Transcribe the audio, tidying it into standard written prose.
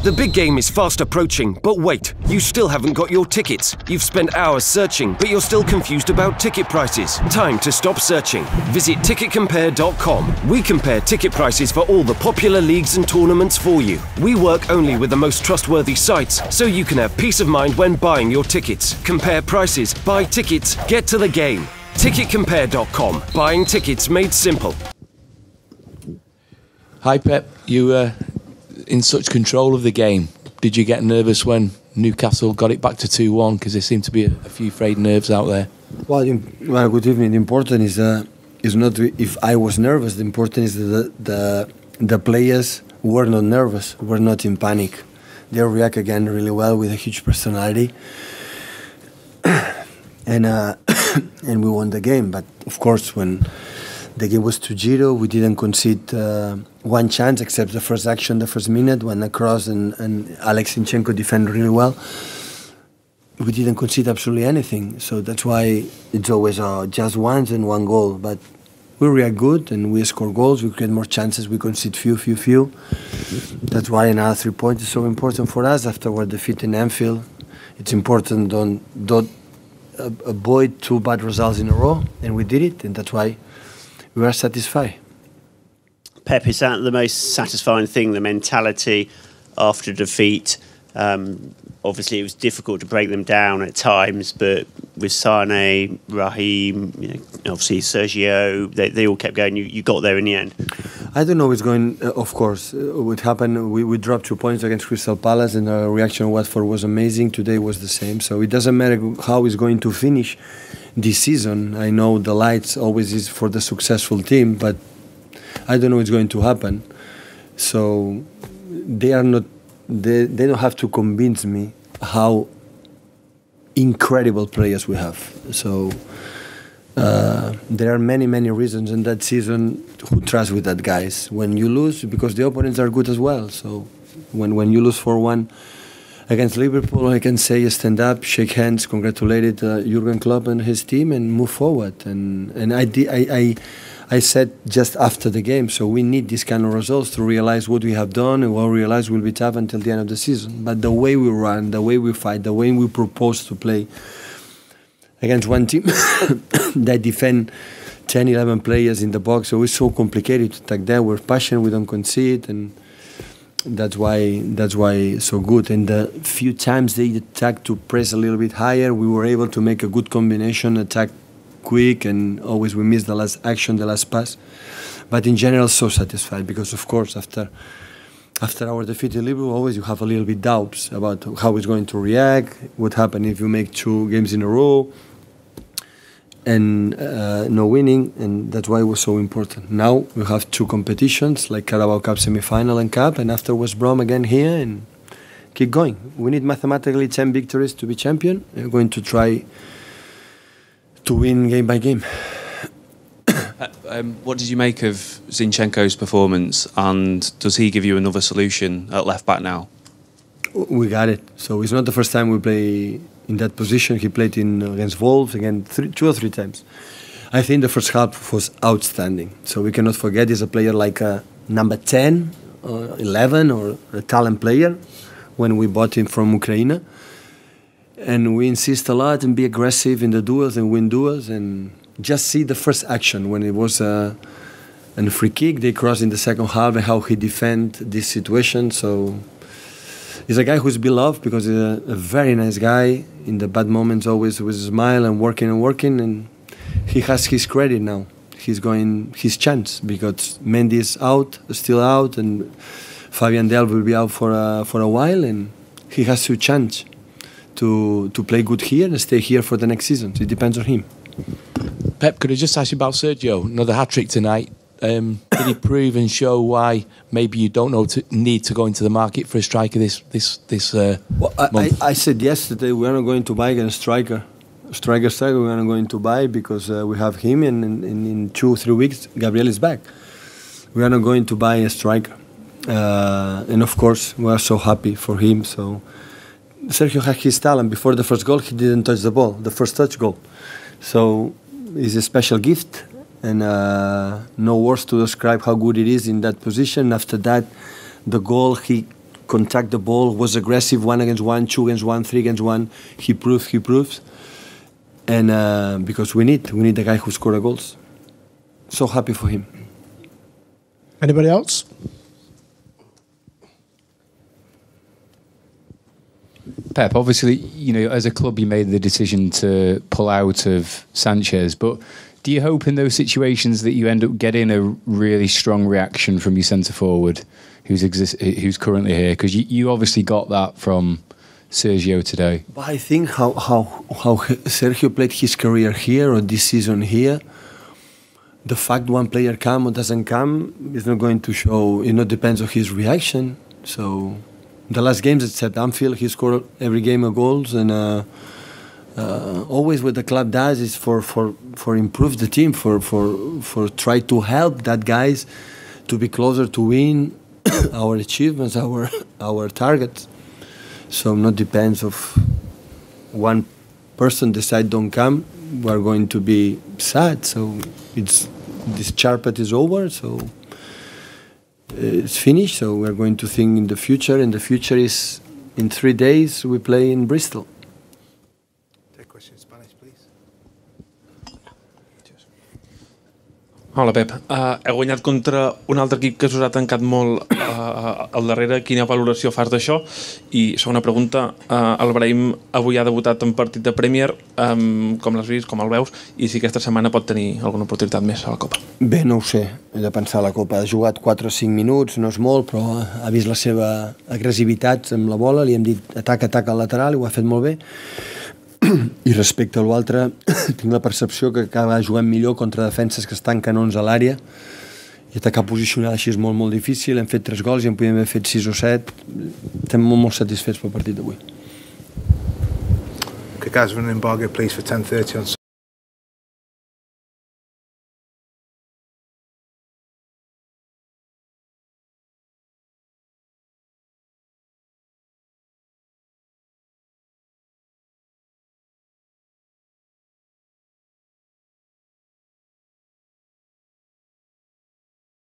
The big game is fast approaching, but wait, you still haven't got your tickets. You've spent hours searching, but you're still confused about ticket prices. Time to stop searching. Visit ticketcompare.com. We compare ticket prices for all the popular leagues and tournaments for you. We work only with the most trustworthy sites, so you can have peace of mind when buying your tickets. Compare prices, buy tickets, get to the game. Ticketcompare.com. Buying tickets made simple. Hi Pep, you were in such control of the game. Did you get nervous when Newcastle got it back to 2-1? Because there seemed to be a few frayed nerves out there. Well, good evening. The important is not if I was nervous. The important is that the players were not nervous, were not in panic. They react again really well with a huge personality, and we won the game. But of course, when the game was 2-0, we didn't concede one chance except the first action, the first minute, when a cross and Alex Zinchenko defended really well. We didn't concede absolutely anything. So that's why it's always just once and one goal. But we react good and we score goals, we create more chances, we concede few. That's why another 3 points is so important for us after our defeat in Anfield. It's important don't avoid 2 bad results in a row, and we did it, and that's why we are satisfied. Pep, is that the most satisfying thing, the mentality after defeat? Obviously, it was difficult to break them down at times, but with Sane, Raheem, obviously Sergio, they all kept going. You got there in the end. I don't know what's going. Of course, what happened. We dropped 2 points against Crystal Palace, and our reaction at Watford was amazing. Today was the same. So it doesn't matter how it's going to finish this season. I know the lights always is for the successful team, but I don't know what's going to happen. So they are not. They don't have to convince me how incredible players we have. So there are many reasons in that season who trust with that, guys. When you lose, because the opponents are good as well. So when you lose 4-1 against Liverpool, I can say stand up, shake hands, congratulate Jurgen Klopp and his team, and move forward. And I said just after the game, so we need these kind of results to realize what we have done, and we'll realize will be tough until the end of the season. But the way we run, the way we fight, the way we propose to play against one team that defend 10, 11 players in the box, so it's so complicated to attack them. We're passionate, we don't concede, and that's why it's so good. And the few times they attack to press a little bit higher, we were able to make a good combination, attack quick, and always we miss the last action, the last pass. But in general, so satisfied, because of course after our defeat in Liverpool, always you have a little bit doubts about how it's going to react, what happened if you make 2 games in a row and no winning, and that's why it was so important. Now we have 2 competitions, like Carabao Cup semi-final and Cup, and after West Brom again here, and keep going. We need mathematically 10 victories to be champion. We're going to try to win game by game. What did you make of Zinchenko's performance, and does he give you another solution at left back now? We got it. So it's not the first time we play in that position. He played against Wolves again 2 or 3 times. I think the first half was outstanding. So we cannot forget he's a player like a number 10 or 11 or a talent player when we bought him from Ukraine. And we insist a lot and be aggressive in the duels and win duels, and just see the first action when it was a free kick. They crossed in the second half, and how he defend this situation. So he's a guy who's beloved because he's a very nice guy. In the bad moments, always with a smile and working, and he has his credit now. He's going his chance because Mendy is still out, and Fabian Delph will be out for a while, and he has to chance to play good here and stay here for the next season. So it depends on him. Pep, could I just ask you about Sergio? Another hat-trick tonight. Did he prove and show why maybe you don't need to go into the market for a striker this month? I said yesterday we are not going to buy a striker. Striker we are not going to buy because we have him, and in 2 or 3 weeks Gabriel is back. We are not going to buy a striker. And of course we are so happy for him. So Sergio had his talent. Before the first goal, he didn't touch the ball, the first touch goal. So it's a special gift, and no words to describe how good it is in that position. After that, the goal, he contact the ball, was aggressive 1 against 1, 2 against 1, 3 against 1. He proves. And because we need the guy who scored the goals. So happy for him. Anybody else? Pep, obviously, as a club, you made the decision to pull out of Sanchez, but do you hope in those situations that you end up getting a really strong reaction from your centre forward who's currently here? Because you obviously got that from Sergio today. But I think how Sergio played his career here or this season here, the fact one player come or doesn't come is not going to show. It depends on his reaction. So the last games at Anfield, he scored every game of goals, and always what the club does is for improve the team, for try to help that guys to be closer to win our achievements, our targets. So not depends of one person decide don't come, we're going to be sad. So this chapter is over. So. It's finished, so we're going to think in the future, and the future is in 3 days we play in Bristol. Take question in Spanish, please. Hola, Pep. Heu guanyat contra un altre equip que us ha tancat molt al darrere. Quina valoració fas d'això? I segona pregunta, el Brahim avui ha debutat en partit de Premier, com l'has vist, com el veus, i si aquesta setmana pot tenir alguna oportunitat més a la Copa? Bé, no ho sé, he de pensar a la Copa. Ha jugat 4 o 5 minuts, no és molt, però ha vist la seva agressivitat amb la bola, li hem dit ataca al lateral i ho ha fet molt bé. I respecte a l'altre, tinc la percepció que acaba jugant millor contra defenses que estan canons a l'àrea, i atacar posicionada així és molt difícil. Hem fet 3 gols i en podíem haver fet 6 o 7. Estem molt satisfets pel partit d'avui. Okay, guys, we're in embargo, please, for 10:30 on